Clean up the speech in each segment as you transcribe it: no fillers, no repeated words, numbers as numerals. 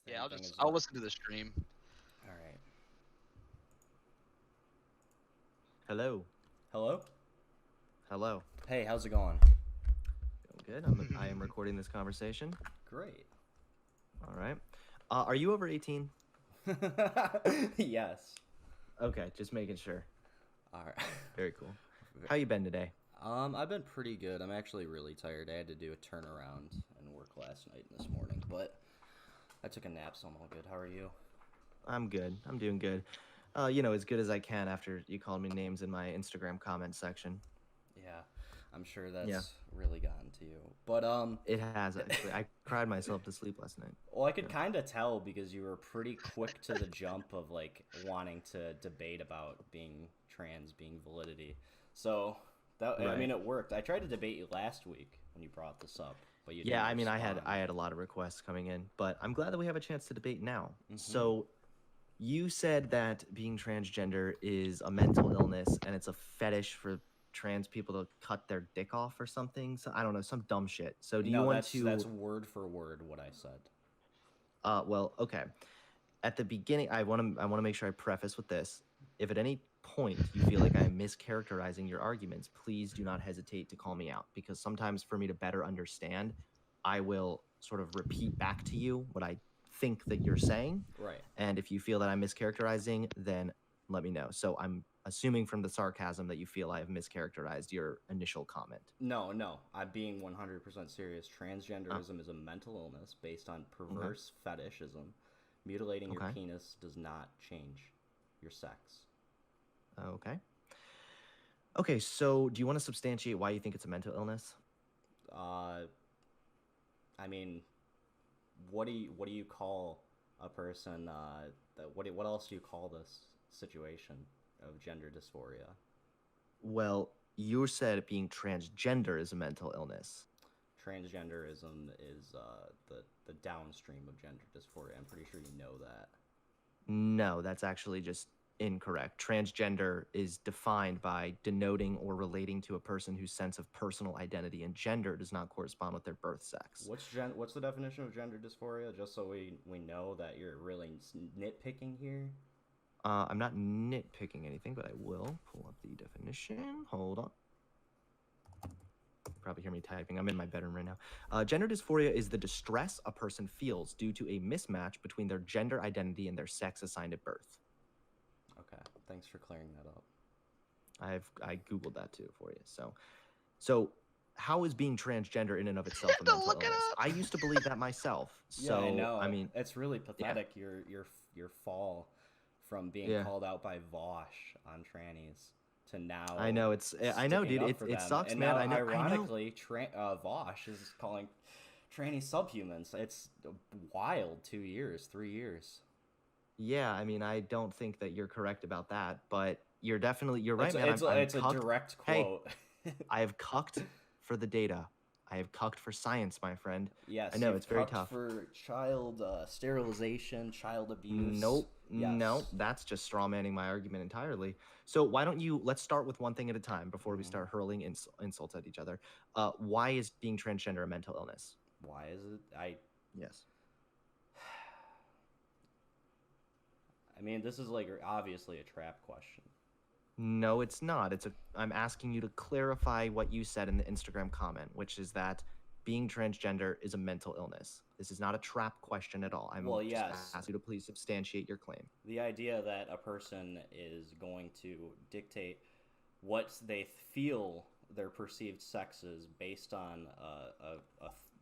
Yeah, Same thing as I'll listen to the stream. All right. Hello. Hello. Hello. Hey, how's it going? Good. I am recording this conversation. Great. All right. Are you over 18? Yes. Okay, just making sure. All right. Very cool. How you been today? I've been pretty good. I'm actually really tired. I had to do a turnaround and work last night and this morning, but I took a nap, so I'm all good. How are you? I'm good. I'm doing good. As good as I can after you called me names in my Instagram comment section. Yeah, I'm sure that's really gotten to you. But It has actually. I cried myself to sleep last night. well, I could kind of tell because you were pretty quick to the jump of like wanting to debate about being trans, being validity. So that I Right. mean, it worked. I tried to debate you last week when you brought this up, but you Yeah, didn't I mean, respond. I had a lot of requests coming in, but I'm glad that we have a chance to debate now. Mhm. So, you said that being transgender is a mental illness and it's a fetish for trans people to cut their dick off or something. So I don't know, some dumb shit. So do you No, want that's to? word for word what I said. Well, okay. At the beginning, I want to make sure I preface with this. If at any point you feel like I'm mischaracterizing your arguments, please do not hesitate to call me out, because sometimes for me to better understand, I will sort of repeat back to you what I think that you're saying. Right. And if you feel that I'm mischaracterizing, then let me know. So I'm assuming from the sarcasm that you feel I have mischaracterized your initial comment. No, I'm being 100% serious. Transgenderism is a mental illness based on perverse fetishism. Mutilating your Okay. penis does not change your sex. Okay. Okay, so do you want to substantiate why you think it's a mental illness? I mean, what do you call a person? What else do you call this situation of gender dysphoria? Well, you said being transgender is a mental illness. Transgenderism is the downstream of gender dysphoria. I'm pretty sure you know that. No, that's actually just incorrect. Transgender is defined by denoting or relating to a person whose sense of personal identity and gender does not correspond with their birth sex. What's the definition of gender dysphoria? Just so we know that you're really nitpicking here. I'm not nitpicking anything, but I will pull up the definition. Hold on. You probably hear me typing. I'm in my bedroom right now. Gender dysphoria is the distress a person feels due to a mismatch between their gender identity and their sex assigned at birth. Okay, thanks for clearing that up. I googled that too for you. So how is being transgender in and of itself a to mental look it illness? up. I used to believe that myself. So Yeah, I know. I mean, it's really pathetic. Your fall from being called out by Vosh on trannies to now. I know I know, sticking dude. up for It them. sucks, and man. Now, I know. ironically, Vosh is calling trannies subhumans. It's wild. 2 years, 3 years. Yeah, I mean, I don't think that you're correct about that, but you're right, man. It's a direct quote. Hey, I have cucked for the data. I have cucked for science, my friend. Yes, I know, you've it's very cucked tough. for child sterilization, child abuse. Nope. Yes. No, that's just straw manning my argument entirely. So why don't let's start with one thing at a time before we start hurling insults at each other. Why is being transgender a mental illness? Why is it? Yes. I mean, this is like obviously a trap question. No, it's not. I'm asking you to clarify what you said in the Instagram comment, which is that being transgender is a mental illness. This is not a trap question at all. Well, just yes. ask you to please substantiate your claim. The idea that a person is going to dictate what they feel their perceived sex is based on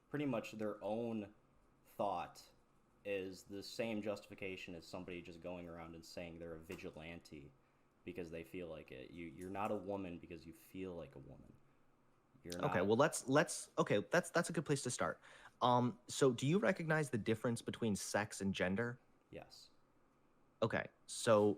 pretty much their own thought is the same justification as somebody just going around and saying they're a vigilante because they feel like it. You're not a woman because you feel like a woman. You're not. Okay, well let's okay, that's a good place to start. So do you recognize the difference between sex and gender? Yes. Okay, so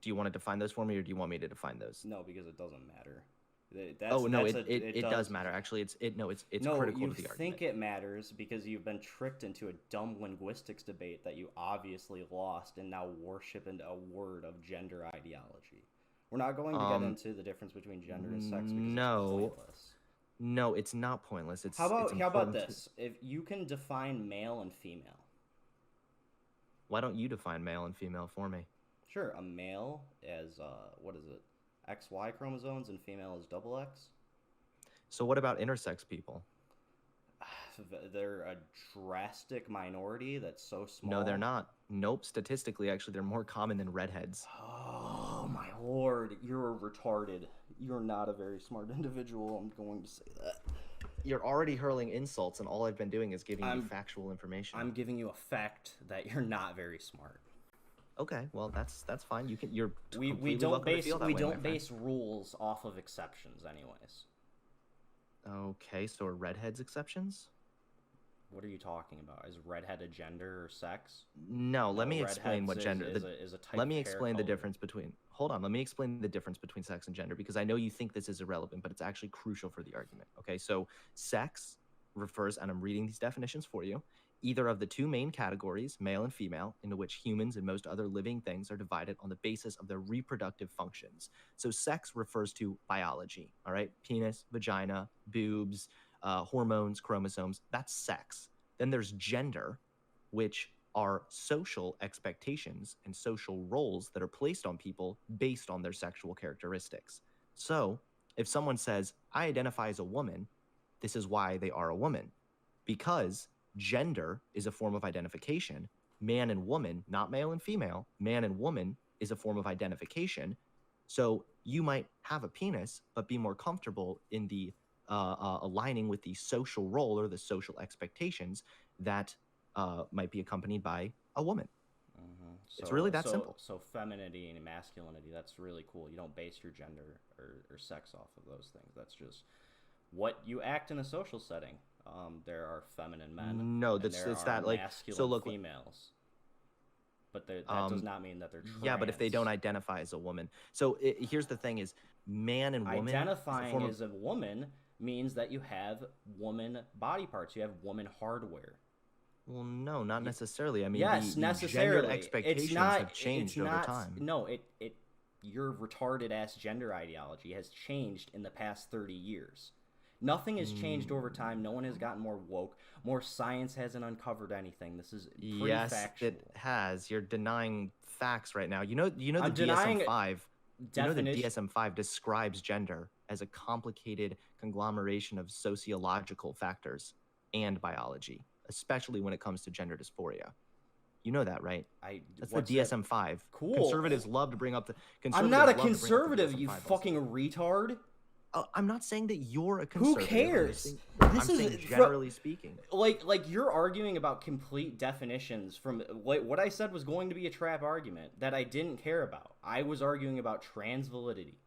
do you want to define those for me, or do you want me to define those? No, because it doesn't matter. It does matter. Actually, it's critical to the argument. You think it matters because you've been tricked into a dumb linguistics debate that you obviously lost and now worship into a word of gender ideology. We're not going to get into the difference between gender and sex because it's pointless. No, it's not pointless. How about this? If you can define male and female. Why don't you define male and female for me? Sure, a male as what is it? XY chromosomes and female is double X. So what about intersex people? They're a drastic minority that's so small. No, they're not. Nope. Statistically, actually, they're more common than redheads. Oh my lord, you're retarded. You're not a very smart individual. I'm going to say that. You're already hurling insults, and all I've been doing is giving you factual information. I'm giving you a fact that you're not very smart. Okay, well that's fine. You can. You're we don't base rules off of exceptions, anyways. Okay, so are redheads exceptions? What are you talking about? Is redhead a gender or sex? No, let me explain what gender is a type. Let me explain the difference between. Hold on, let me explain the difference between sex and gender, because I know you think this is irrelevant, but it's actually crucial for the argument. Okay, so sex refers, and I'm reading these definitions for you, either of the two main categories, male and female, into which humans and most other living things are divided on the basis of their reproductive functions. So sex refers to biology, all right? Penis, vagina, boobs, hormones, chromosomes, that's sex. Then there's gender, which are social expectations and social roles that are placed on people based on their sexual characteristics. So if someone says, I identify as a woman, this is why they are a woman, because gender is a form of identification. Man and woman, not male and female, man and woman is a form of identification. So you might have a penis, but be more comfortable in the aligning with the social role or the social expectations that might be accompanied by a woman. Mm-hmm. It's really that simple. So femininity and masculinity, that's really cool. You don't base your gender or sex off of those things. That's just what you act in a social setting. There are feminine men. No, it's that like masculine females. But that does not mean that they're trans. Yeah, but if they don't identify as a woman. So here's the thing: is man and woman identifying as a woman means that you have woman body parts. You have woman hardware. Well, no, not necessarily. I mean, yes, necessarily. Gender expectations have changed over time. No, your retarded ass gender ideology has changed in the past 30 years. Nothing has changed over time. No one has gotten more woke. More science hasn't uncovered anything. This is pretty factual. It has. You're denying facts right now. You know the DSM-5. You know the DSM-5 describes gender as a complicated conglomeration of sociological factors and biology, especially when it comes to gender dysphoria. You know that, right? That's the DSM-5. Cool. Conservatives love to bring up the. I'm not a conservative, you fucking retard. I'm not saying that you're a conservative. Who cares? I'm saying generally speaking. Like you're arguing about complete definitions from what I said was going to be a trap argument that I didn't care about. I was arguing about trans validity,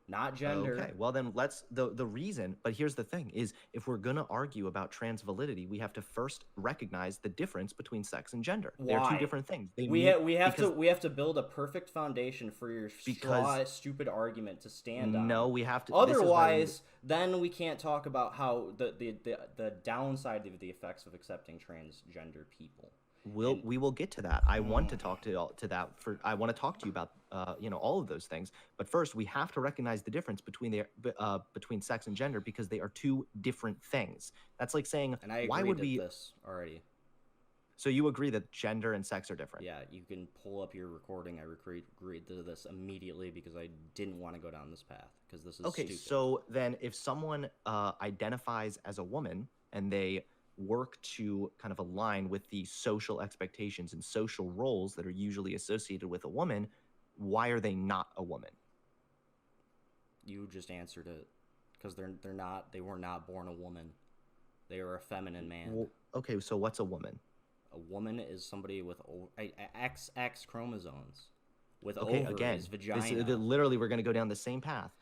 not gender. Okay, well then let's the reason. But here's the thing: is if we're gonna argue about trans validity, we have to first recognize the difference between sex and gender. Why? They're two different things. We have to build a perfect foundation for your stupid argument to stand on. No, we have to. Otherwise, then we can't talk about how the downside of the effects of accepting transgender people. We will get to that. I want to talk to that. I want to talk to you about all of those things. But first, we have to recognize the difference between between sex and gender, because they are two different things. That's like saying, and I why would we? This already. So you agree that gender and sex are different? Yeah, you can pull up your recording. I agreed to this immediately because I didn't want to go down this path because this is stupid. So then if someone identifies as a woman and they work to kind of align with the social expectations and social roles that are usually associated with a woman, why are they not a woman? You just answered it. Because they were not born a woman. They are a feminine man. Well, okay, so what's a woman? A woman is somebody with XX chromosomes, with ovaries, again, vagina. Literally, we're going to go down the same path.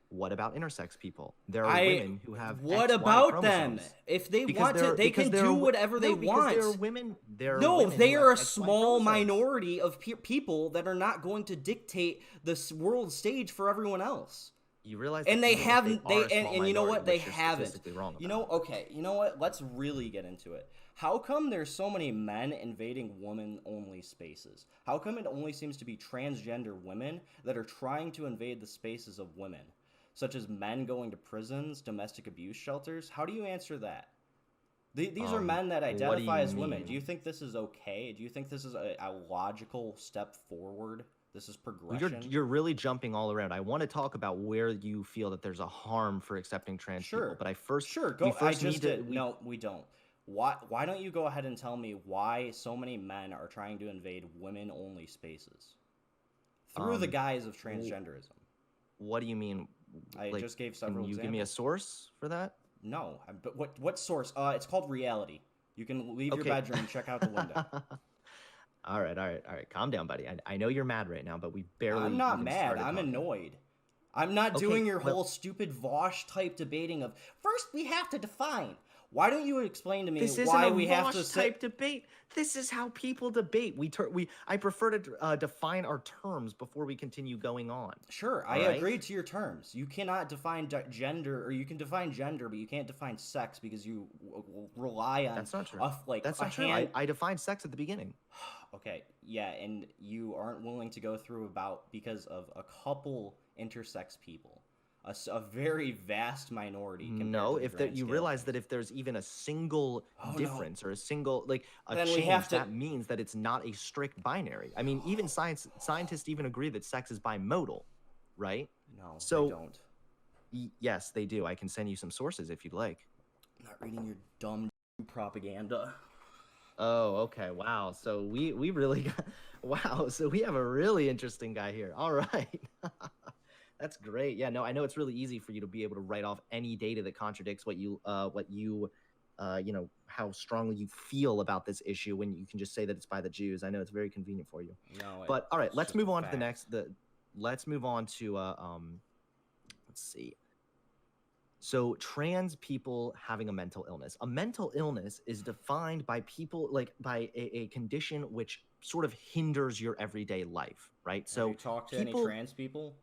What about intersex people? There are women who have What XY about chromosomes. them? If they want to, they can do whatever they want. There are women. They are a small minority of people that are not going to dictate the world stage for everyone else. You realize, and they haven't. And you know what? They haven't. You know, okay. You know what? Let's really get into it. How come there's so many men invading women-only spaces? How come it only seems to be transgender women that are trying to invade the spaces of women, such as men going to prisons, domestic abuse shelters? How do you answer that? These are men that What do identify you as women. Do mean? you think this is okay? Do you think this is a logical step forward? This is Well, progression? you're really jumping all around. I want to talk about where you feel that there's a harm for accepting trans people, Sure. but Sure, we go. I first need just to did. we No, we don't. Why don't you go ahead and tell me why so many men are trying to invade women only spaces through the um guise of w- transgenderism? what do you mean? I Like, just gave can several you give me a examples. source for that? No, but what source? It's called reality. You can leave your Okay. bedroom and check out the window. All right, all right, all right. Calm down, buddy. I know you're mad right now, but we I'm barely not even mad. started I'm talking. annoyed. I'm not Okay, doing your well, whole stupid Vosh type debating of first we have to define. Why don't you explain to me this isn't why a we have to Vosh sit? type debate. This is how people debate. I prefer to define our terms before we continue going on. Sure, I All right? agree to your terms. You cannot define gender, or you can define gender, but you can't define sex because you rely on That's not true. like That's a not true. hand. I defined sex at the beginning. Okay, yeah, and you aren't willing to go through about because of a couple intersex people, a very vast minority compared No, to the if that grand you scale of realize that things. if there's even a single Oh no, difference or a single like a then we have change, to. that means that it's not a strict binary. I mean, even scientists even agree that sex is bimodal, right? No, they So don't. yes, they do. I can send you some sources if you'd like. I'm not reading your dumb propaganda. Oh, okay. Wow. So we really got wow. So we have a really interesting guy here. All right. That's great. Yeah, no, I know it's really easy for you to be able to write off any data that contradicts you know, how strongly you feel about this issue when you can just say that it's by the Jews. I know it's very convenient for you. No, But all right, it's let's just a move on to the fact. next let's move on to let's see. So trans people having a mental illness. A mental illness is defined by people like by a condition which sort of hinders your everyday life, right? Have you So talked to any people trans people?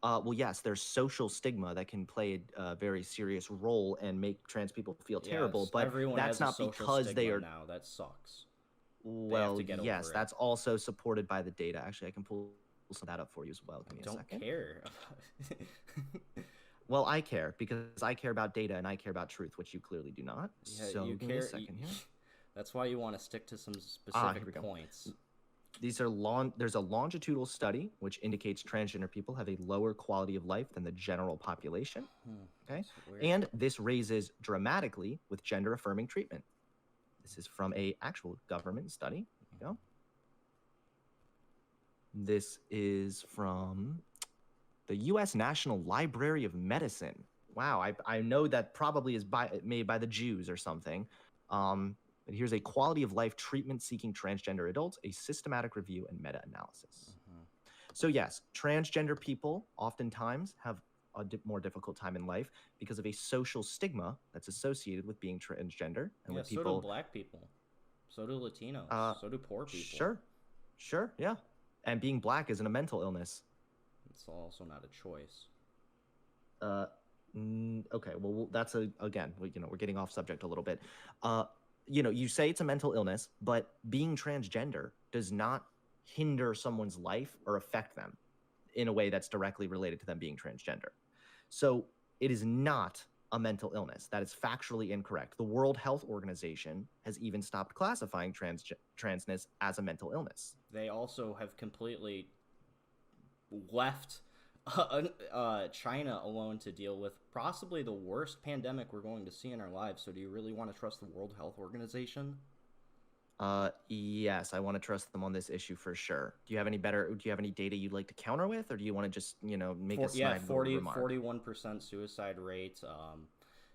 well, yes, there's social stigma that can play a very serious role and make trans people feel terrible, Yes, but everyone that's has a not social because they stigma are, now. That sucks. They have well, to get yes, over it. that's also supported by the data. Actually, I can pull some of that up for you as well. I Give me a don't second. care. Well, I care because I care about data and I care about truth, which you clearly do not. Yeah, So you give me a care. second here. That's why you want to stick to some Here specific we go. points. These are there's a longitudinal study which indicates transgender people have a lower quality of life than the general population. Okay. That's weird. And this raises dramatically with gender affirming treatment. This is from a actual government study. There you go. This is from the U.S. National Library of Medicine. Wow, I know that probably is made by the Jews or something. But here's a quality of life treatment seeking transgender adults, a systematic review and meta-analysis. So yes, transgender people oftentimes have a more difficult time in life because of a social stigma that's associated with being transgender and Yeah, with so people. do black people. So do Latinos. So do poor people. Sure, yeah. And being black isn't a mental illness. It's also not a choice. Okay, well, that's again, you know, we're getting off subject a little bit. You know, you say it's a mental illness, but being transgender does not hinder someone's life or affect them in a way that's directly related to them being transgender. So it is not a mental illness. That is factually incorrect. The World Health Organization has even stopped classifying transness as a mental illness. They also have completely left China alone to deal with possibly the worst pandemic we're going to see in our lives. So do you really want to trust the World Health Organization? Yes, I want to trust them on this issue for sure. Do you have any data you'd like to counter with, or do you want to just, you know, make a snide remark? 41% suicide rate.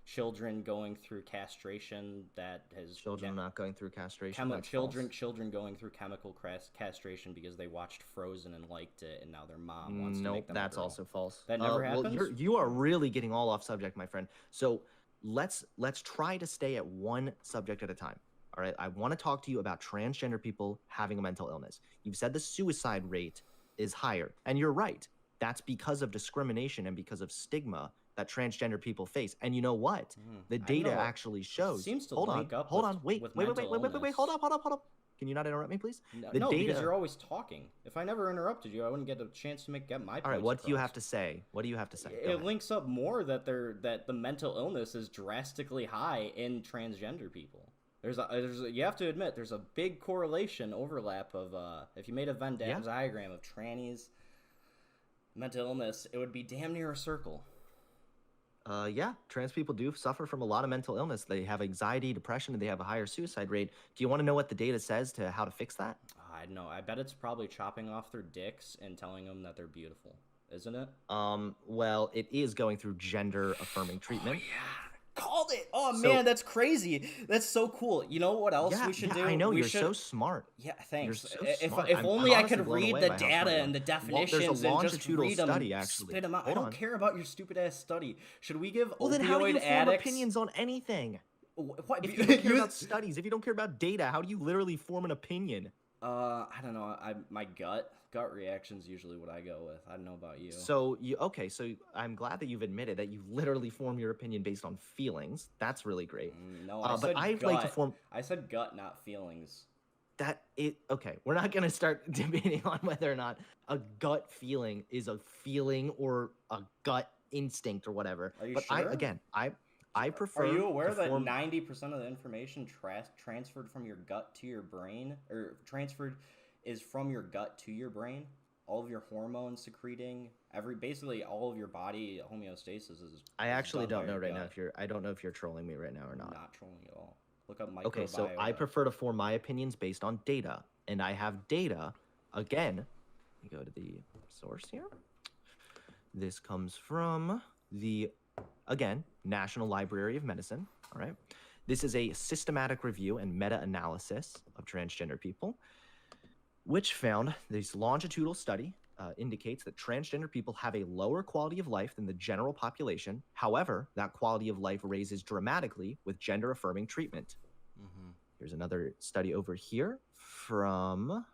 Children going through castration that has Children not going through castration. That's children going through chemical castration because they watched Frozen and liked it, and now their mom wants to make them. That's a girl. also false. That never happens. Well, you are really getting all off subject, my friend. So let's try to stay at one subject at a time. All right, I want to talk to you about transgender people having a mental illness. You've said the suicide rate is higher, and you're right. That's because of discrimination and because of stigma that transgender people face. And you know what? The data actually shows. Seems to hold link on, up hold with, on, wait, with wait, mental hold up. Can you not interrupt me, please? No, The no, data. because you're always talking. If I never interrupted you, I wouldn't get a chance to get my points All right, what do you across. have to say? What do you have to say? Go It ahead. links up more that the mental illness is drastically high in transgender people. You have to admit there's a big correlation overlap of if you made a Venn diagram of trannies mental illness, it would be damn near a circle. Yeah, trans people do suffer from a lot of mental illness. They have anxiety, depression, and they have a higher suicide rate. Do you want to know what the data says to how to fix that? I know. I bet it's probably chopping off their dicks and telling them that they're beautiful, isn't it? Well, it is going through gender affirming treatment. Oh, yeah. Called it. Oh man, that's crazy. That's so cool. You know what else we should do? I know you're so smart. Yeah, thanks. You're so smart. If only I could blown read away the by how data smart you and the are. definitions Well, there's a and just longitudinal read them, study, actually. spit them out. I don't care about your stupid ass study. Should we give Well, then how do you form addicts opinions on anything? What? If you don't care about studies, if you don't care about data, how do you literally form an opinion? I don't know. My gut reaction's usually what I go with. I don't know about you. So so I'm glad that you've admitted that you literally form your opinion based on feelings. That's really great. No, I said I'd gut. like to form. I said gut, not feelings. Okay, we're not gonna start debating on whether or not a gut feeling is a feeling or a gut instinct or whatever. Are you but sure? I prefer. Are you aware that 90% of the information transferred from your gut to your brain, or transferred is from your gut to your brain? All of your hormones secreting, basically all of your body homeostasis is. I actually don't know right now I don't know if you're trolling me right now or not. I'm not trolling at all. Look up microbiome. Okay, so I prefer to form my opinions based on data, and I have data. Again, let me go to the source here. This comes from the, again, National Library of Medicine. All right. This is a systematic review and meta-analysis of transgender people, which found this longitudinal study indicates that transgender people have a lower quality of life than the general population. However, that quality of life raises dramatically with gender-affirming treatment. Mm-hmm. Here's another study over here from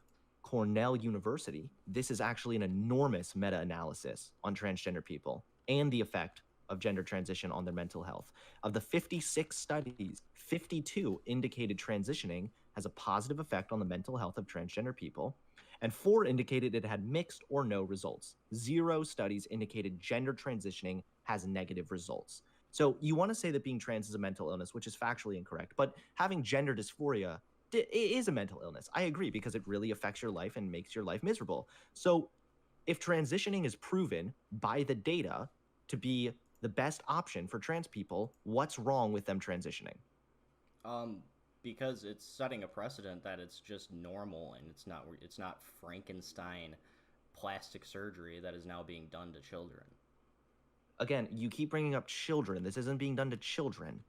Cornell University. This is actually an enormous meta-analysis on transgender people and the effect of gender transition on their mental health. Of the 56 studies, 52 indicated transitioning has a positive effect on the mental health of transgender people, and 4 indicated it had mixed or no results. 0 studies indicated gender transitioning has negative results. So you want to say that being trans is a mental illness, which is factually incorrect, but having gender dysphoria it is a mental illness. I agree, because it really affects your life and makes your life miserable. So if transitioning is proven by the data to be the best option for trans people, what's wrong with them transitioning? Because it's setting a precedent that it's just normal, and it's not Frankenstein plastic surgery that is now being done to children. Again, you keep bringing up children. This isn't being done to children.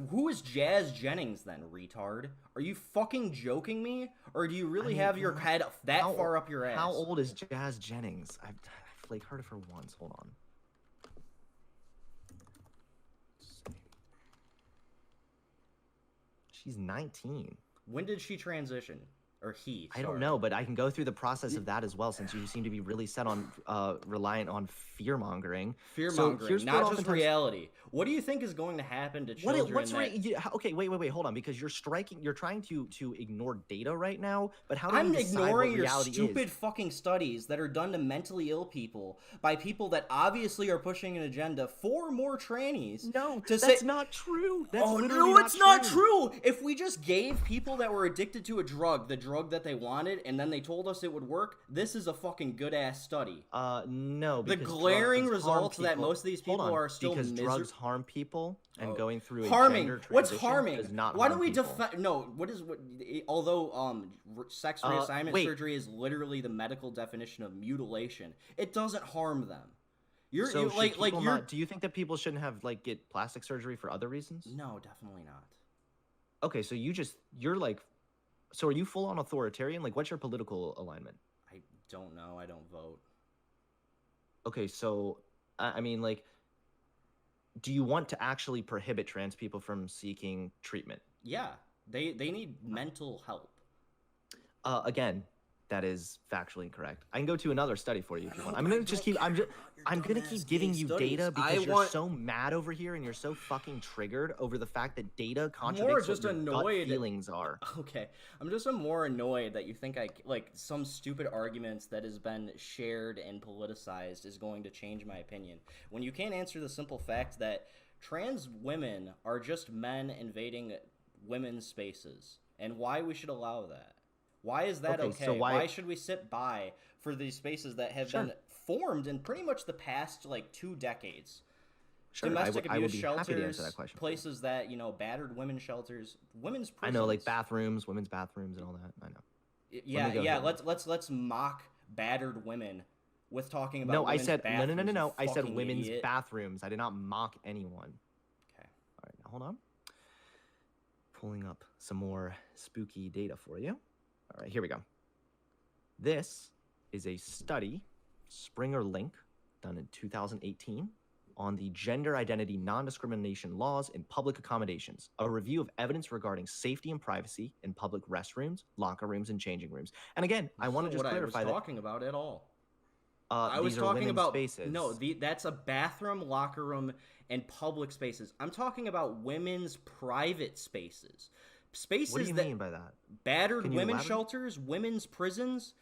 Who is Jazz Jennings then, retard? Are you fucking joking me? Or do you really have your head that far up your ass? How old is Jazz Jennings? I've like heard of her once. Hold on. She's 19. When did she transition? Or he? I don't know, but I can go through the process of that as well, since you seem to be really set on reliant on fear-mongering. Fear-mongering, so not just reality. What do you think is going to happen to children? Okay, wait, hold on, because you're trying to ignore data right now, but how do you decide ignoring what your reality stupid is? fucking studies that are done to mentally ill people by people that obviously are pushing an agenda for more trannies. No, that's not true. That's no, it's not true. If we just gave people that were addicted to a drug the drug that they wanted, and then they told us it would work, this is a fucking good ass study. No, the glaring results that most of these people are still because drugs harm people, and going through harming. A gender What's transition harming? does not Why harm don't we people. define? No, although sex reassignment surgery is literally the medical definition of mutilation, it doesn't harm them. Do you think that people shouldn't have get plastic surgery for other reasons? No, definitely not. Okay, so so are you full on authoritarian? What's your political alignment? I don't know. I don't vote. Okay, so I mean, do you want to actually prohibit trans people from seeking treatment? Yeah, they need mental help. Again, That is factually incorrect. I can go to another study for you if you want. I'm gonna just keep. I'm gonna keep dumbass giving gay you studies. data because I you're want- so mad over here and you're so fucking triggered over the fact that data More contradicts just what your gut annoyed. feelings are. Okay, I'm more annoyed that you think like some stupid arguments that has been shared and politicized is going to change my opinion. When you can't answer the simple fact that trans women are just men invading women's spaces, and why we should allow that. Why is that okay? So why should we sit by for these spaces that have been formed in pretty much the past like 2 decades? Sure, Domestic I will abuse be shelters, happy to answer that question. places that battered women's shelters, women's prisons. I know, like bathrooms, women's bathrooms, and all that. I know. Yeah. Let's mock battered women with talking about. No, I said bathrooms, no. I said women's idiot. bathrooms. I did not mock anyone. Okay. All right, now hold on. Pulling up some more spooky data for you. All right, here we go. This is a study, Springer Link, done in 2018, on the gender identity non-discrimination laws in public accommodations, a review of evidence regarding safety and privacy in public restrooms, locker rooms, and changing rooms. And again, I want to just clarify what I that. was talking about at all. I was talking about spaces. No, that's a bathroom, locker room, and public spaces. I'm talking about women's private spaces. Spaces What do you mean by that? Battered women's elaborate? shelters, women's prisons.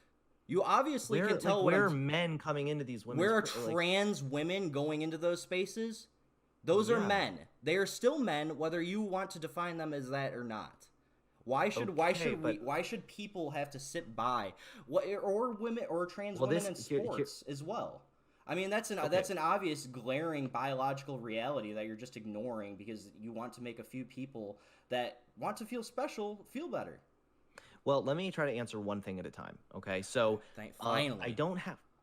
You obviously can tell where are men coming into these women's where are trans women going into those spaces? Those are men. They are still men, whether you want to define them as that or not. Why should people have to sit by or women or trans women in sports as well? I mean, that's an obvious glaring biological reality that you're just ignoring because you want to make a few people that want to feel special feel better. Well, let me try to answer one thing at a time. Okay, so finally,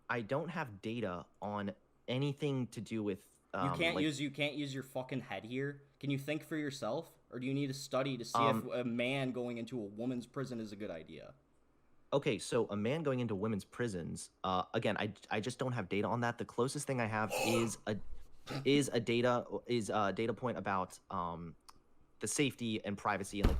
I don't have data on anything to do with. You can't use your fucking head here. Can you think for yourself, or do you need a study to see if a man going into a woman's prison is a good idea? Okay, so a man going into women's prisons. Again, I just don't have data on that. The closest thing I have is a data point about the safety and privacy and like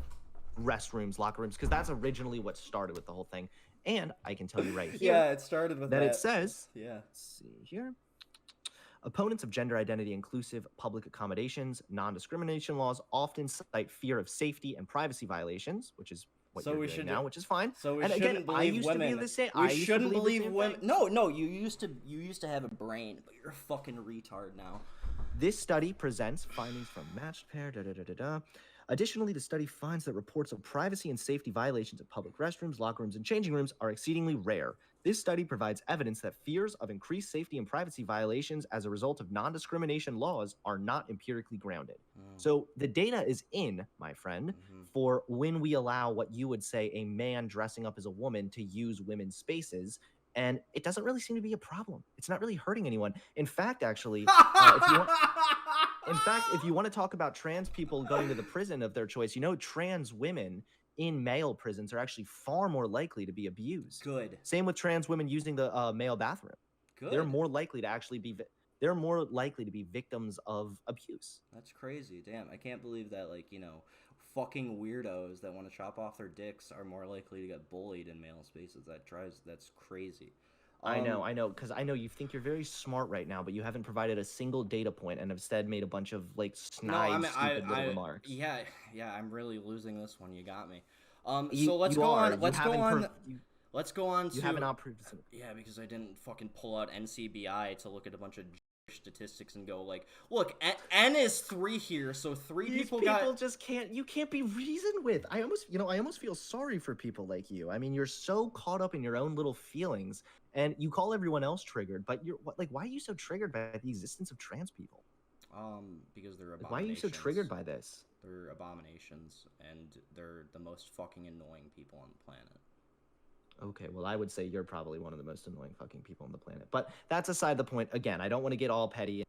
restrooms, locker rooms, because that's originally what started with the whole thing. And I can tell you right here. Yeah, it started with that. It says. Yeah. Let's see here. Opponents of gender identity inclusive public accommodations, non-discrimination laws often cite fear of safety and privacy violations, which is what you're doing now, which is fine. So we and shouldn't again, believe I used women. to be the same. We shouldn't believe women. No, you used to have a brain, but you're a fucking retard now. This study presents findings from matched pair. Additionally, the study finds that reports of privacy and safety violations of public restrooms, locker rooms, and changing rooms are exceedingly rare. This study provides evidence that fears of increased safety and privacy violations as a result of non-discrimination laws are not empirically grounded. So the data is in, my friend, for when we allow what you would say a man dressing up as a woman to use women's spaces, and it doesn't really seem to be a problem. It's not really hurting anyone. In fact, actually, if you want to talk about trans people going to the prison of their choice, trans women in male prisons are actually far more likely to be abused. Good. Same with trans women using the male bathroom. Good. They're more likely to actually be victims of abuse. That's crazy. Damn, I can't believe that fucking weirdos that want to chop off their dicks are more likely to get bullied in male spaces. That's crazy. I know, because I know you think you're very smart right now, but you haven't provided a single data point and instead made a bunch of snide, stupid little remarks. Yeah, I'm really losing this one. You got me. Let's go on. You haven't not proved it. Yeah, because I didn't fucking pull out NCBI to look at a bunch of statistics and go look, N is 3 here, so 3 people just can't. You can't be reasoned with. I almost feel sorry for people like you. I mean, you're so caught up in your own little feelings, and you call everyone else triggered. But why are you so triggered by the existence of trans people? Because they're abominations. Why are you so triggered by this? They're abominations, and they're the most fucking annoying people on the planet. Okay, well, I would say you're probably one of the most annoying fucking people on the planet. But that's aside the point. Again, I don't want to get all petty and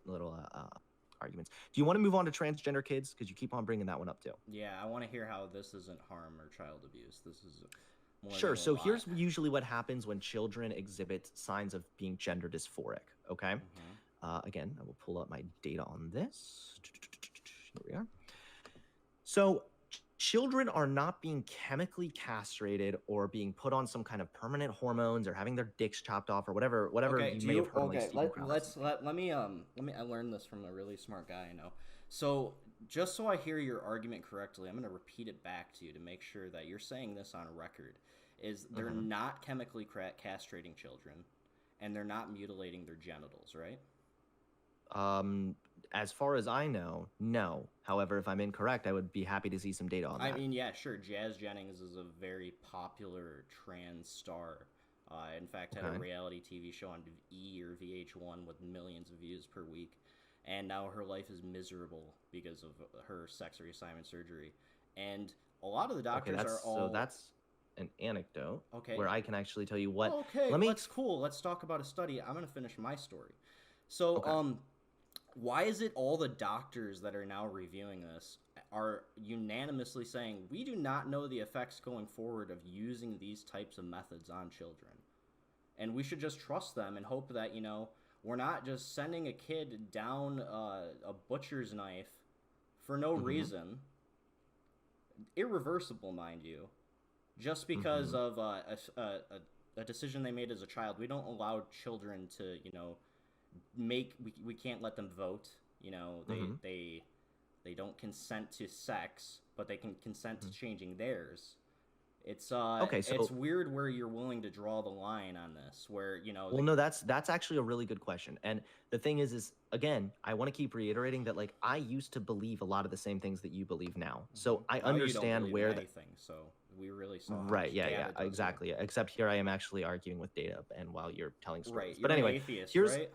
little arguments. Do you want to move on to transgender kids? Because you keep on bringing that one up, too. Yeah, I want to hear how this isn't harm or child abuse. This is more Sure, so here's usually what happens when children exhibit signs of being gender dysphoric, okay? Again, I will pull up my data on this. Here we are. So children are not being chemically castrated or being put on some kind of permanent hormones or having their dicks chopped off or whatever Okay, you do may have you heard on like okay, Stephen Crowder's. let me I learned this from a really smart guy I know. So, just so I hear your argument correctly, I'm going to repeat it back to you to make sure that you're saying this on record. Is they're Mhm. not chemically castrating children and they're not mutilating their genitals, right? Um, as far as I know, no. However, if I'm incorrect, I would be happy to see some data on I that. mean, yeah, sure. Jazz Jennings is a very popular trans star. In fact, had a Okay. reality TV show on E or VH1 with millions of views per week, and now her life is miserable because of her sex reassignment surgery. And a lot of the Okay, doctors are all that's an anecdote okay. where I can actually tell you what. Okay, Let me. let's cool. Let's talk about a study. I'm gonna finish my story. So, Okay. why is it all the doctors that are now reviewing this are unanimously saying we do not know the effects going forward of using these types of methods on children, and we should just trust them and hope that we're not just sending a kid down a butcher's knife for no Mm-hmm. reason, irreversible, mind you, just because Mm-hmm. of a decision they made as a child. We don't allow children to we can't let them vote. Mm-hmm. They don't consent to sex, but they can consent to Mm-hmm. changing theirs. It's Okay, it's so weird where you're willing to draw the line on this, where well, no, that's actually a really good question. And the thing is again, I want to keep reiterating that like I used to believe a lot of the same things that you believe now. Mhm. So I Now you don't understand believe in where the anything, so we really saw how right, much yeah, yeah, data does you. exactly. Except here I am actually arguing with data and while you're telling Right, stories. But you're an anyway, atheist, here's right?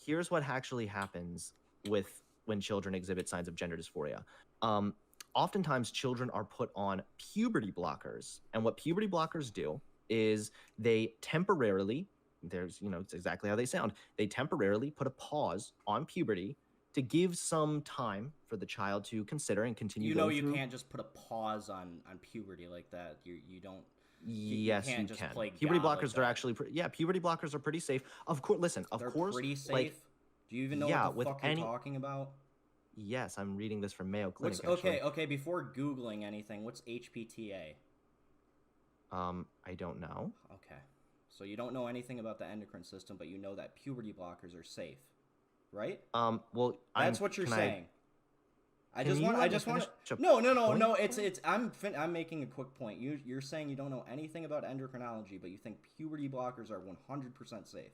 here's what actually happens with when children exhibit signs of gender dysphoria. Um, Oftentimes children are put on puberty blockers, and what puberty blockers do is they temporarily, it's exactly how they sound. They temporarily put a pause on puberty to give some time for the child to consider and continue going You through. can't just put a pause on puberty like that. You don't you Yes, can't you just can. play Puberty God like blockers are that. actually yeah, puberty blockers are pretty safe. Of course, listen, of They're course, pretty safe. like Do you even know what yeah, the with fuck you're any talking about? yes, I'm reading this from Mayo What's Clinic okay, actually. okay, before googling anything, what's HPTA? I don't know. Okay. So you don't know anything about the endocrine system, but you know that puberty blockers are safe, right? Well, That's what you're saying. can you I let me just want finish to a No, no, no, point? no, I'm making a quick point. You're saying you don't know anything about endocrinology, but you think puberty blockers are 100% safe.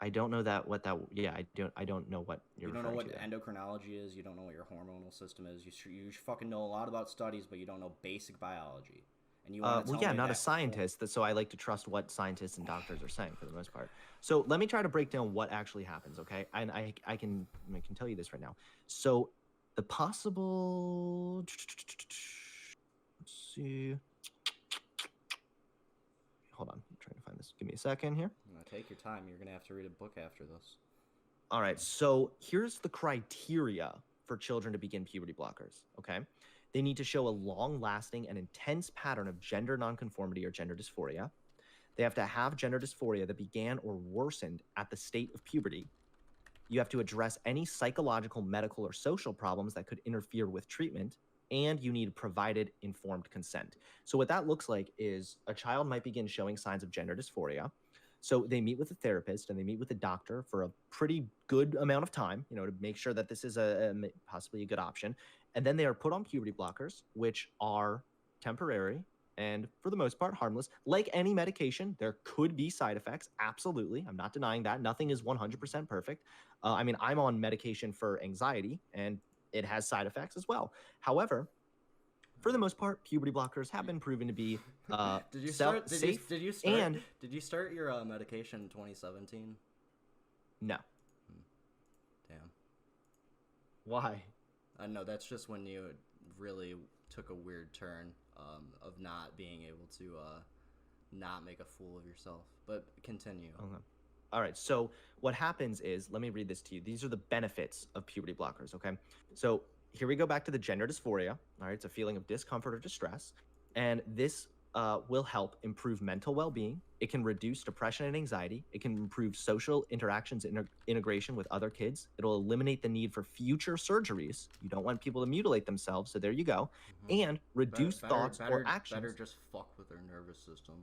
I don't know yeah, I don't know what you're You don't know referring what to there. endocrinology is. You don't know what your hormonal system is. You fucking know a lot about studies, but you don't know basic biology. And you want to Well, tell yeah, me not a that scientist, so I like to trust what scientists and doctors are saying for the most part. So let me try to break down what actually happens, okay? And I can tell you this right now. So the possible let's see. Hold on, I'm trying to find this. Give me a second here. take your time. You're gonna have to read a book after this. All right, so here's the criteria for children to begin puberty blockers, okay? They need to show a long lasting and intense pattern of gender nonconformity or gender dysphoria. They have to have gender dysphoria that began or worsened at the state of puberty. You have to address any psychological, medical, or social problems that could interfere with treatment. And you need provided informed consent. So, what that looks like is a child might begin showing signs of gender dysphoria. So, they meet with a therapist and they meet with a doctor for a pretty good amount of time, to make sure that this is possibly a good option. And then they are put on puberty blockers, which are temporary and for the most part harmless. Like any medication, there could be side effects. Absolutely. I'm not denying that. Nothing is 100% perfect. I mean, I'm on medication for anxiety and it has side effects as well. However, for the most part, puberty blockers have been proven to be safe and did you start your medication in 2017? no. Damn. Why? No, that's just when you really took a weird turn of not being able to not make a fool of yourself. But continue. Okay. All right. So what happens is, let me read this to you. These are the benefits of puberty blockers. Okay. So here we go back to the gender dysphoria. All right. It's a feeling of discomfort or distress. And this will help improve mental well-being. It can reduce depression and anxiety. It can improve social interactions and integration with other kids. It'll eliminate the need for future surgeries. You don't want people to mutilate themselves, so there you go. And reduce thoughts or actions. Better just fuck with their nervous system.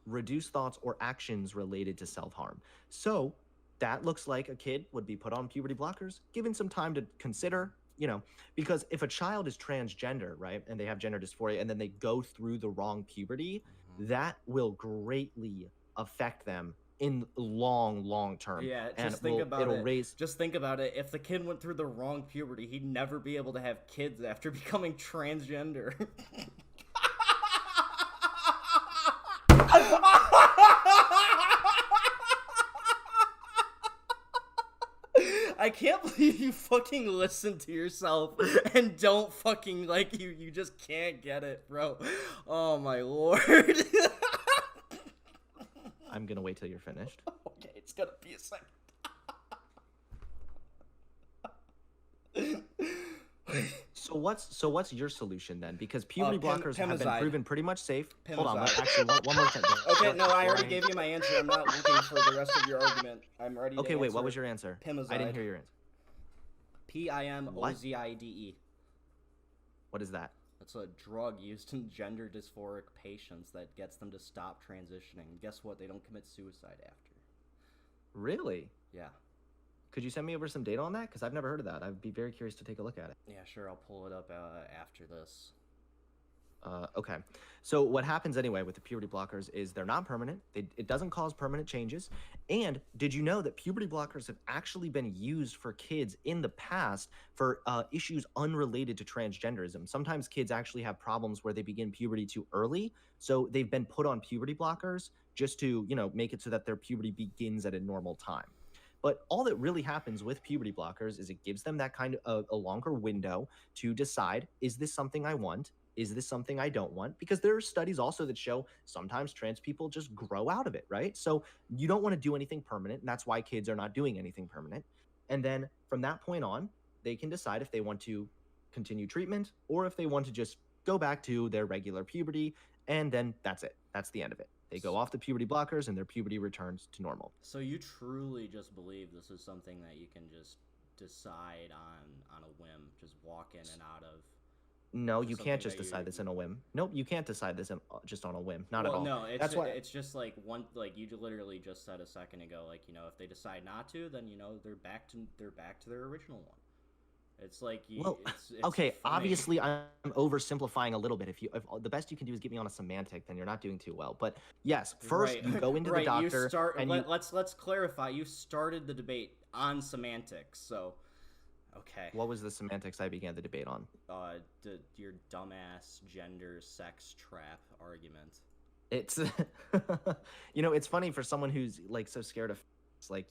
Reduce thoughts or actions related to self-harm. So that looks like a kid would be put on puberty blockers, given some time to consider, because if a child is transgender, right, and they have gender dysphoria and then they go through the wrong puberty, that will greatly affect them in long term. Yeah, just think about it. Just think about it. If the kid went through the wrong puberty, he'd never be able to have kids after becoming transgender. I can't believe you fucking listen to yourself and don't fucking you just can't get it, bro. Oh my lord. I'm gonna wait till you're finished. Okay, it's gonna be a second. So what's your solution then? Because puberty blockers have been proven pretty much safe. Hold on, actually, one more time. Okay, no, I already gave you my answer. I'm not looking for the rest of your argument. I'm ready to Okay, wait, what was your answer? Pimozide. I didn't hear your answer. Pimozide. What is that? It's a drug used in gender dysphoric patients that gets them to stop transitioning. Guess what? They don't commit suicide after. Really? Yeah. Could you send me over some data on that? Because I've never heard of that. I'd be very curious to take a look at it. Yeah, sure. I'll pull it up after this. Okay. So what happens anyway with the puberty blockers is they're not permanent. It doesn't cause permanent changes. And did you know that puberty blockers have actually been used for kids in the past for issues unrelated to transgenderism? Sometimes kids actually have problems where they begin puberty too early. So they've been put on puberty blockers just to, make it so that their puberty begins at a normal time. But all that really happens with puberty blockers is it gives them that kind of a longer window to decide, is this something I want? Is this something I don't want? Because there are studies also that show sometimes trans people just grow out of it, right? So you don't want to do anything permanent, and that's why kids are not doing anything permanent. And then from that point on, they can decide if they want to continue treatment or if they want to just go back to their regular puberty, and then that's it. That's the end of it. They go off the puberty blockers and their puberty returns to normal. So you truly just believe this is something that you can just decide on a whim, just walk in and out of? No, you can't just decide this in a whim. Nope, you can't decide this just on a whim. Not at all. No, it's just like you literally just said a second ago, if they decide not to, then they're back to their original one. It's like it's okay. Obviously, I'm oversimplifying a little bit. If the best you can do is get me on a semantic, then you're not doing too well. But yes, first you go into the doctor. Let's clarify. You started the debate on semantics, so okay. What was the semantics I began the debate on? Your dumbass gender sex trap argument. It's it's funny for someone who's so scared of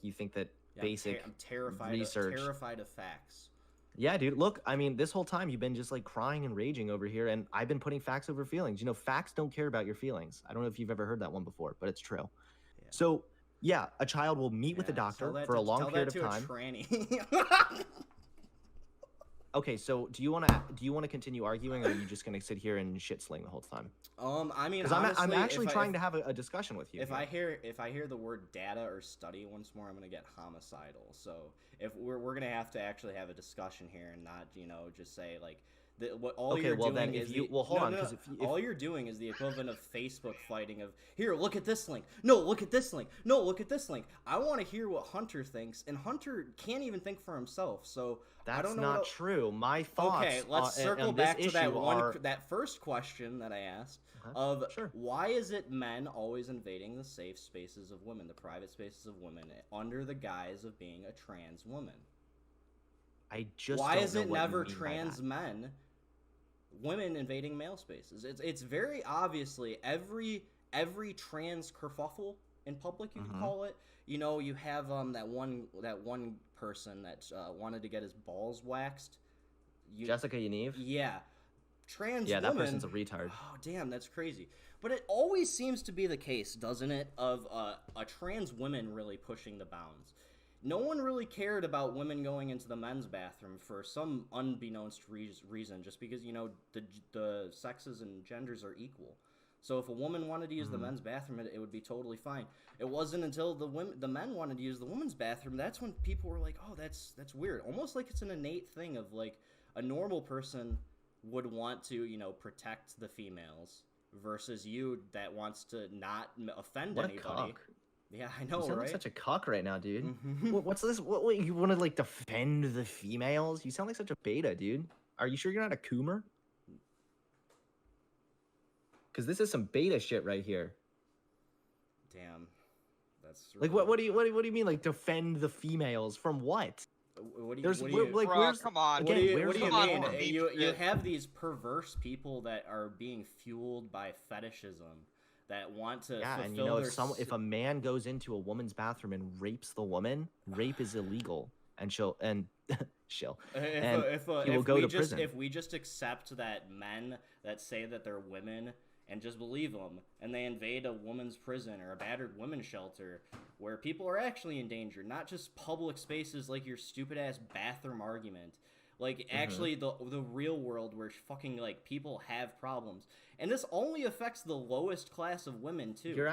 you think that basic I'm terrified research. I'm terrified of facts. Yeah, dude. Look, I mean, this whole time you've been just crying and raging over here, and I've been putting facts over feelings. Facts don't care about your feelings. I don't know if you've ever heard that one before, but it's true. Yeah. So, yeah, a child will meet with a doctor for a long period of time. A tranny. Okay, so do you want to continue arguing, or are you just gonna sit here and shit sling the whole time? I mean, because I'm actually trying to have a discussion with you. If I hear the word data or study once more, I'm gonna get homicidal. So if we're gonna have to actually have a discussion here and not just say all you're doing is the equivalent of Facebook fighting of, here, look at this link. No, look at this link. No, look at this link. I want to hear what Hunter thinks, and Hunter can't even think for himself. So that's I don't know not true. My thoughts. Okay, let's circle back to that first question that I asked of why is it men always invading the safe spaces of women, the private spaces of women, under the guise of being a trans woman? Why is it never trans men? Women invading male spaces. It's very obviously every trans kerfuffle in public, you can call it. You have that one person that wanted to get his balls waxed. Jessica Yaniv? Yeah. Trans woman. That person's a retard. Oh, damn, that's crazy. But it always seems to be the case, doesn't it, of a trans woman really pushing the bounds. No one really cared about women going into the men's bathroom for some unbeknownst reason, just because, the sexes and genders are equal. So if a woman wanted to use the men's bathroom, it would be totally fine. It wasn't until the men wanted to use the women's bathroom, that's when people were like, "Oh, that's weird." Almost like it's an innate thing of like a normal person would want to, protect the females versus you that wants to not offend What a anybody. cock. Yeah, I know, You sound right? like such a cock right now, dude. Mhm. What's this? What you want to like defend the females? You sound like such a beta, dude. Are you sure you're not a coomer? Because this is some beta shit right here. Damn, that's really... Like what do you mean like defend the females from what? What do you, There's what do you, like Bro, where's come on. what do you, where's what do the you Come on, mean? harm? beat You shit. have these perverse people that are being fueled by fetishism that want to Yeah, and fulfill their if a man goes into a woman's bathroom and rapes the woman, rape is illegal, and she'll and he will go to prison. If we just accept that men that say that they're women and just believe them, and they invade a woman's prison or a battered women's shelter where people are actually in danger, not just public spaces like your stupid ass bathroom argument. Like actually the real world where fucking like people have problems. And this only affects the lowest class of women too. You're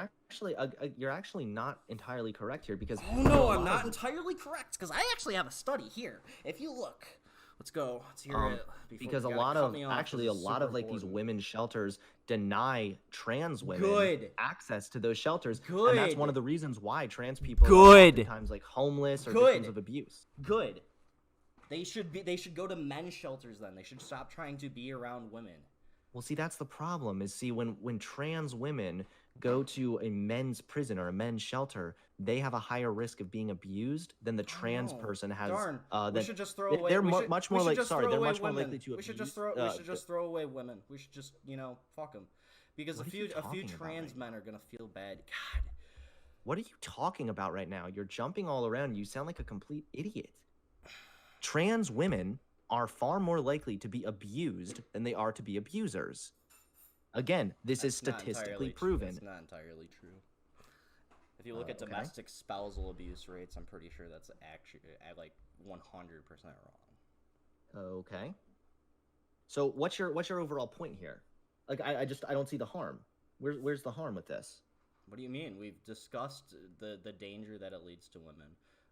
actually not entirely correct here because Oh no, I'm not entirely correct because I actually have a study here. If you look, let's go. Let's hear it. Because a lot of like these women's shelters deny trans women access to those shelters, and that's one of the reasons why trans people are oftentimes like homeless or victims of abuse. Good. They should go to men's shelters then. They should stop trying to be around women. Well, see, that's the problem. Is when trans women go to a men's prison or a men's shelter, they have a higher risk of being abused than the trans person has. Darn. We should just throw away. They're much more likely to abuse. We should just throw away women. We should just fuck them, because a few trans men are gonna feel bad. God. What are you talking about right now? You're jumping all around. You sound like a complete idiot. Trans women are far more likely to be abused than they are to be abusers. Again, this is statistically proven. It's not entirely true. If you look at domestic spousal abuse rates, I'm pretty sure that's actually at like 100% wrong. Okay. So what's your overall point here? Like I don't see the harm. Where's the harm with this? What do you mean? We've discussed the danger that it leads to women.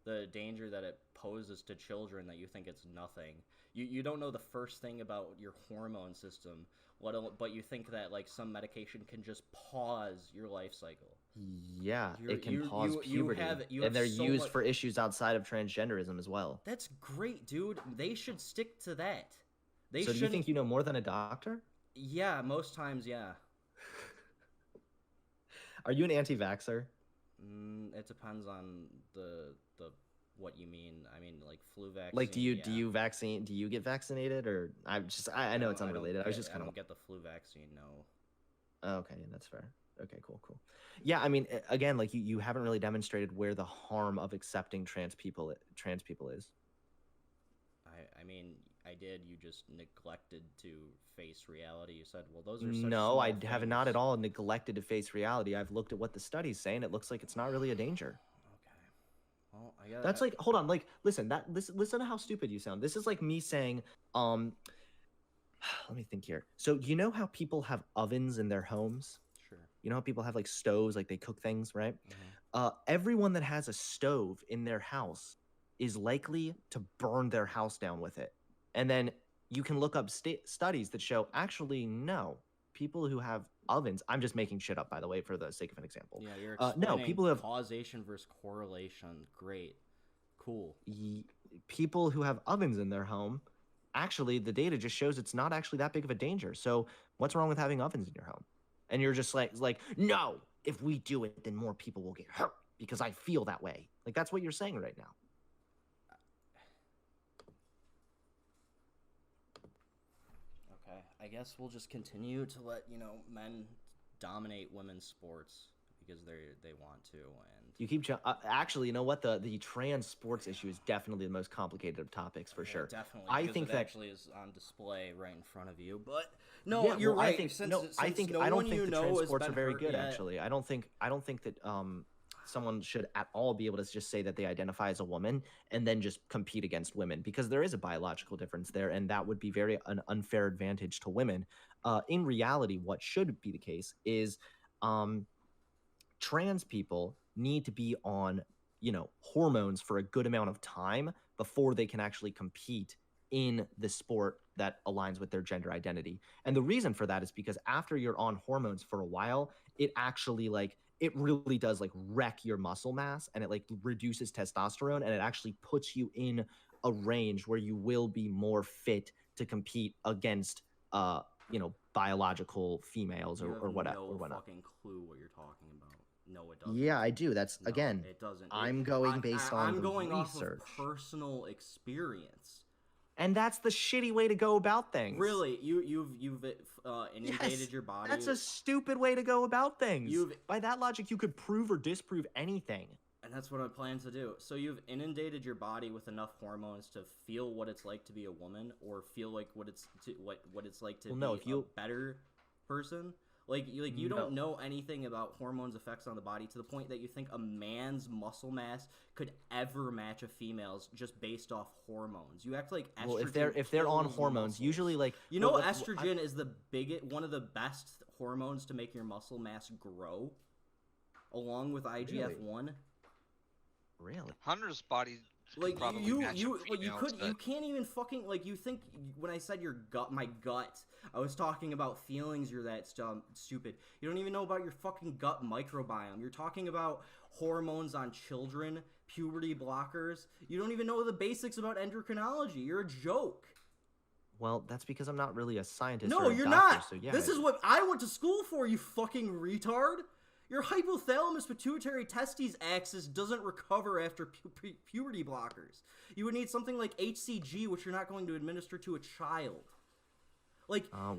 The danger that it poses to children, that you think it's nothing. You don't know the first thing about your hormone system, but you think that like some medication can just pause your life cycle. Yeah, it can pause puberty, and they're used for issues outside of transgenderism as well. That's great, dude. They should stick to that. So do you think you know more than a doctor? Yeah, most times, yeah. Are you an anti-vaxxer? It depends on the what you mean. I mean, like flu vaccine. Like, do you get vaccinated, or I know it's unrelated. I was just kind of... I don't get the flu vaccine. No. Okay, that's fair. Okay, cool. Yeah, I mean, again, like you haven't really demonstrated where the harm of accepting trans people is. I mean, I did. You just neglected to face reality. You said, well, those are such No, I things. have not at all neglected to face reality. I've looked at what the studies say, and it looks like it's not really a danger. Okay. Well, I got. That's like, hold on, like, listen to how stupid you sound. This is like me saying, let me think here. So you know how people have ovens in their homes? Sure. You know how people have like stoves, like they cook things, right? Mm-hmm. Everyone that has a stove in their house is likely to burn their house down with it. And then you can look up studies that show actually no, people who have ovens, I'm just making shit up, by the way, for the sake of an example. Yeah, you're explaining no, people who have causation versus correlation. Great. Cool. People who have ovens in their home, actually the data just shows it's not actually that big of a danger. So what's wrong with having ovens in your home? And you're just like no, if we do it, then more people will get hurt because I feel that way. Like that's what you're saying right now. Okay, I guess we'll just continue to let men dominate women's sports because they want to. And you keep actually, you know what, the trans sports issue is definitely the most complicated of topics for sure. Definitely, I think that actually is on display right in front of you. But no, yeah, you're right. I don't think the trans sports are very good. Yet. Actually, I don't think that someone should at all be able to just say that they identify as a woman and then just compete against women, because there is a biological difference there, and that would be an unfair advantage to women. in reality, what should be the case is trans people need to be on, hormones for a good amount of time before they can actually compete in the sport that aligns with their gender identity. And the reason for that is because after you're on hormones for a while, it actually it really does wreck your muscle mass, and it reduces testosterone, and it actually puts you in a range where you will be more fit to compete against biological females or whatever. No fucking clue what you're talking about. No, it doesn't. Yeah, I do. That's No, again. it doesn't. I'm going based on I'm going research. off of personal experience. And that's the shitty way to go about things. Really, you've inundated your body. That's a stupid way to go about things. By that logic, you could prove or disprove anything. And that's what I plan to do. So you've inundated your body with enough hormones to feel what it's like to be a woman, or feel like what it's like to be a better person. You don't know anything about hormones' effects on the body to the point that you think a man's muscle mass could ever match a female's just based off hormones. You act like estrogen. Well, if they're on hormones, muscles. Usually estrogen is one of the best hormones to make your muscle mass grow, along with IGF-1. Really? Hunter's body. You can't even fucking you think when I said my gut, I was talking about feelings. You're that stupid. You don't even know about your fucking gut microbiome. You're talking about hormones on children, puberty blockers. You don't even know the basics about endocrinology. You're a joke. Well, that's because I'm not really a scientist. No, you're not. So yeah, this is what I went to school for. You fucking retard. Your hypothalamus pituitary testes axis doesn't recover after puberty blockers. You would need something like HCG, which you're not going to administer to a child. I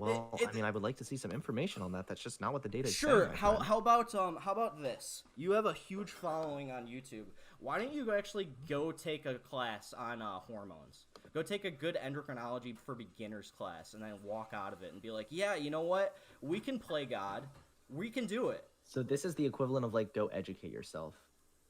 would like to see some information on that. That's just not what the data is saying. Sure. How about this? You have a huge following on YouTube. Why don't you actually go take a class on hormones? Go take a good endocrinology for beginners class, and then walk out of it and be like, yeah, you know what? We can play God. We can do it. So this is the equivalent of go educate yourself.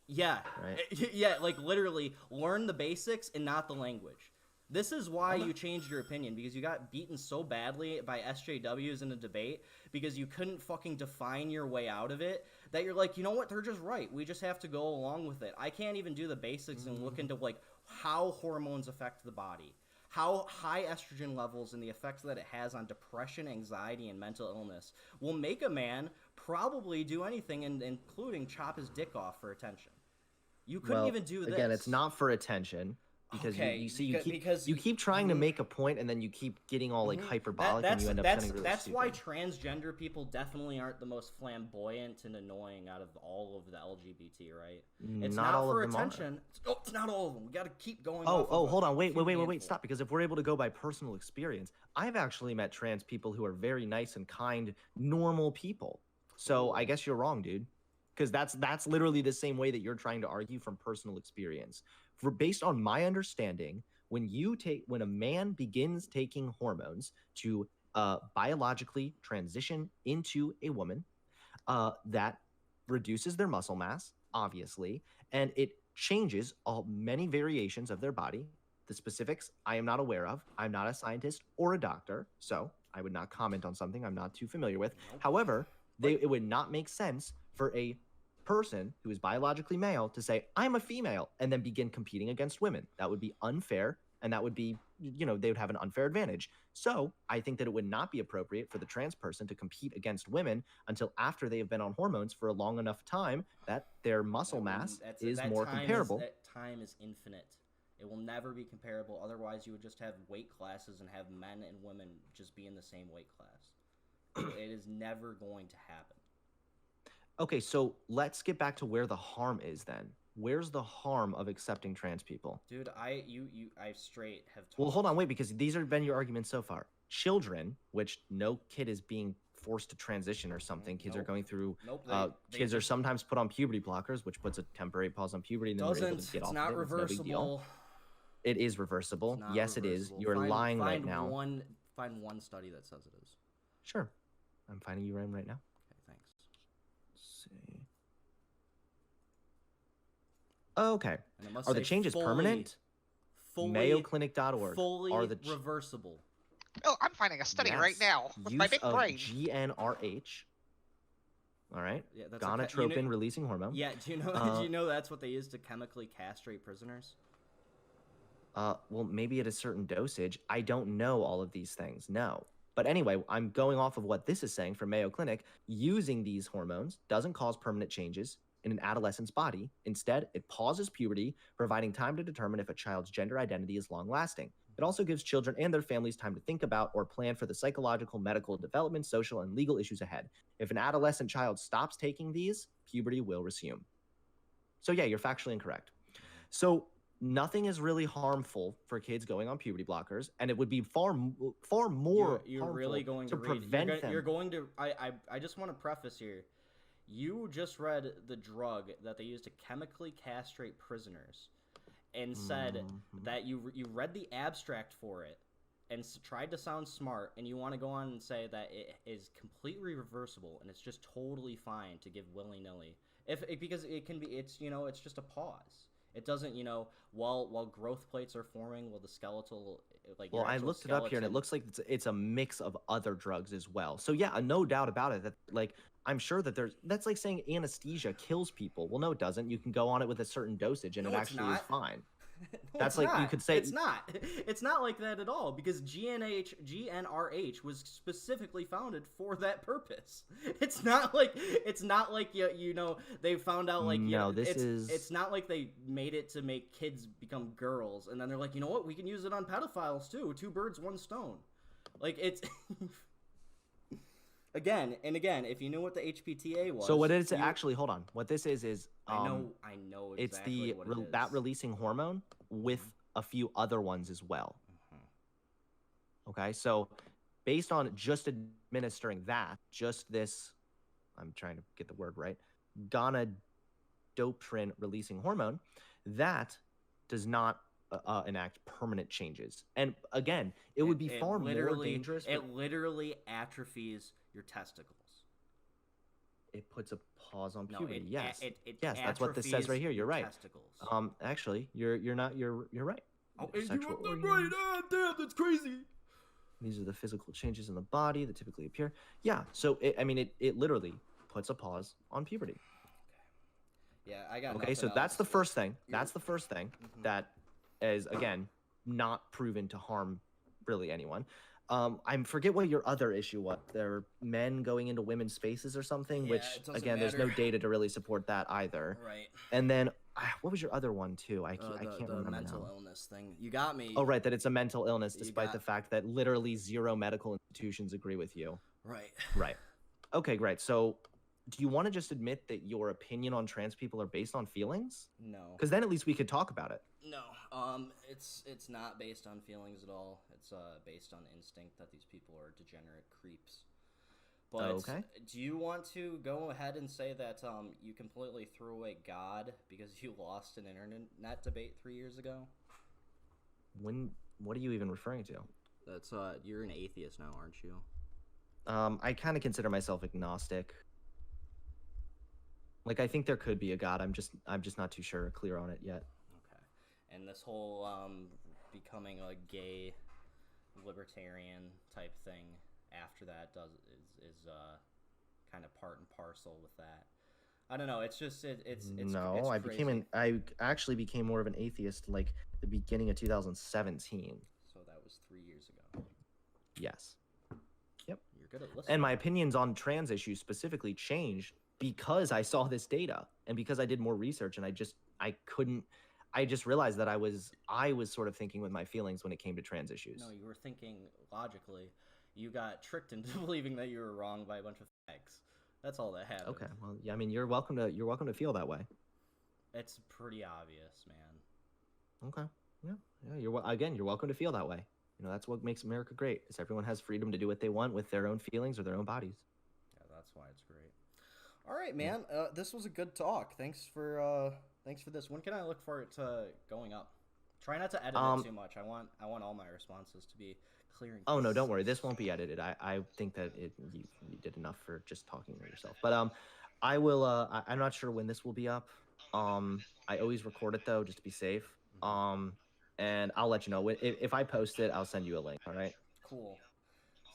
Yeah. Right? Yeah, literally learn the basics and not the language. This is why you changed your opinion, because you got beaten so badly by SJWs in a debate because you couldn't fucking define your way out of it that you're like, you know what, they're just right. We just have to go along with it. I can't even do the basics and look into how hormones affect the body. How high estrogen levels and the effects that it has on depression, anxiety, and mental illness will make a man probably do anything, including chop his dick off for attention. You couldn't even do this. Again, it's not for attention. Because you keep trying to make a point, and then you keep getting all hyperbolic, and you end up sounding really That's stupid. why transgender people definitely aren't the most flamboyant and annoying out of all of the LGBT, right? It's not all for attention. It's not all of them. We got to keep going. Hold on, wait, stop! Because if we're able to go by personal experience, I've actually met trans people who are very nice and kind, normal people. So I guess you're wrong, dude. Because that's literally the same way that you're trying to argue from personal experience. Based on my understanding, when a man begins taking hormones to biologically transition into a woman, that reduces their muscle mass, obviously, and it changes many variations of their body. The specifics I am not aware of. I'm not a scientist or a doctor, so I would not comment on something I'm not too familiar with. However, it would not make sense for a person who is biologically male to say, I'm a female, and then begin competing against women. That would be unfair, and that would be, they would have an unfair advantage. So I think that it would not be appropriate for the trans person to compete against women until after they have been on hormones for a long enough time that their muscle mass is more comparable. That time is infinite. It will never be comparable. Otherwise, you would just have weight classes and have men and women just be in the same weight class. It is never going to happen. Okay, so let's get back to where the harm is then. Where's the harm of accepting trans people? Dude, I straight have told. Well, hold on, wait, because these have been your arguments so far. Children, which no kid is being forced to transition or something. Kids are going through. Kids are sometimes put on puberty blockers, which puts a temporary pause on puberty, and then they're able to get off of it. It's not reversible. It is reversible. Yes, it is. You're lying right now. Find one study that says it is. Sure, I'm finding you right now. Okay. Are the changes permanent? Fully, MayoClinic.org. Fully reversible. Oh, I'm finding a study right Yes. now with my Use big of brain. GnRH. All right. Yeah, that's Gonadotropin releasing hormone. Yeah, do you know? Do you know that's what they use to chemically castrate prisoners? Well, maybe at a certain dosage. I don't know all of these things. No. But anyway, I'm going off of what this is saying from Mayo Clinic. Using these hormones doesn't cause permanent changes in an adolescent's body. Instead, it pauses puberty, providing time to determine if a child's gender identity is long lasting. It also gives children and their families time to think about or plan for the psychological, medical, development, social, and legal issues ahead. If an adolescent child stops taking these, puberty will resume. So, yeah, you're factually incorrect. So, nothing is really harmful for kids going on puberty blockers, and it would be far more you're really going to prevent them. You're going to. I just want to preface here. You just read the drug that they use to chemically castrate prisoners, and said that you read the abstract for it, and tried to sound smart, and you want to go on and say that it is completely reversible and it's just totally fine to give willy nilly, because it can be. It's it's just a pause. It doesn't, while growth plates are forming, while the skeletal, well, I looked it up here, and it looks like it's a mix of other drugs as well. So yeah, no doubt about it. That I'm sure that that's like saying anesthesia kills people. Well, no, it doesn't. You can go on it with a certain dosage, and it actually is fine. No, that's like you could say it's not. It's not like that at all, because GnRH was specifically founded for that purpose. It's not like they found out it's not like they made it to make kids become girls, and then they're like, you know what, we can use it on pedophiles too. Two birds, one stone. Like, it's again, if you knew what the HPTA was. So what is it actually? Hold on. What this is I know exactly it's the what it is. that releasing hormone with a few other ones as well. Okay, so based on just administering that, just this, I'm trying to get the word right, gonadotropin releasing hormone, that does not enact permanent changes. And again, it would be far more dangerous. It literally atrophies your testicles. It puts a pause on puberty. No, yes, yes, that's what this says right here. You're right. Testicles. Actually, you're right. Oh, I'm right. Ah, damn, that's crazy. These are the physical changes in the body that typically appear. Yeah, so it literally puts a pause on puberty. Okay. Yeah, I got. Okay, so that's the first thing. That's the first thing that is, again, not proven to harm really anyone. I forget what your other issue was. There are men going into women's spaces or something, which, again, there's no data to really support that either. Right. And then, what was your other one, too? I can't remember the mental illness thing. You got me. Oh, right, that it's a mental illness, despite the fact that literally 0 medical institutions agree with you. Right. Right. Okay, great. So, do you want to just admit that your opinion on trans people are based on feelings? No. Because then at least we could talk about it. No. It's not based on feelings at all. It's based on instinct that these people are degenerate creeps. But do you want to go ahead and say that you completely threw away God because you lost an internet debate 3 years ago? What are you even referring to? That's you're an atheist now, aren't you? I kind of consider myself agnostic. Like, I think there could be a God. I'm just not too clear on it yet. Okay. And this whole becoming a gay libertarian type thing after that is kind of part and parcel with that. I don't know. It's just it's no. It's I actually became more of an atheist like the beginning of 2017. So that was 3 years ago. Yes. Yep. You're good at listening. And my opinions on trans issues specifically changed because I saw this data and because I did more research, and I just realized that I was sort of thinking with my feelings when it came to trans issues. No, you were thinking logically. You got tricked into believing that you were wrong by a bunch of facts. That's all that happened. Okay. Well, yeah, I mean, you're welcome to feel that way. It's pretty obvious, man. Okay. Yeah. You're welcome to feel that way. That's what makes America great. Is everyone has freedom to do what they want with their own feelings or their own bodies. Yeah, that's why it's great. All right, man. This was a good talk. Thanks for this. When can I look for it going up? Try not to edit it too much. I want all my responses to be clear and Oh no, don't worry. This won't be edited. I think that you did enough for just talking to yourself. But I will. I'm not sure when this will be up. I always record it though, just to be safe. And I'll let you know if I post it. I'll send you a link. All right. Cool.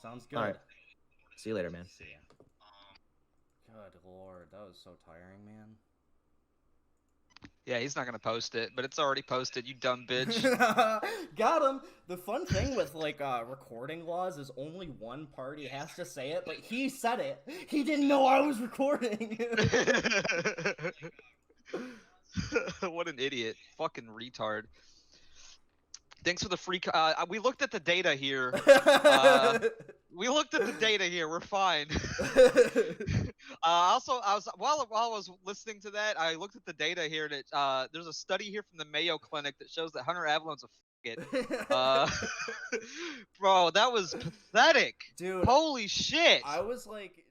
Sounds good. All right. See you later, man. See ya. Good lord, that was so tiring, man. Yeah, he's not gonna post it, but it's already posted. You dumb bitch. Got him. The fun thing with like recording laws is only one party has to say it, but he said it. He didn't know I was recording. What an idiot. Fucking retard. Thanks for the free. We looked at the data here. We're fine. Also, while I was listening to that, I looked at the data here, and there's a study here from the Mayo Clinic that shows that Hunter Avalon's a faggot. Bro, that was pathetic. Dude, Holy shit. I was like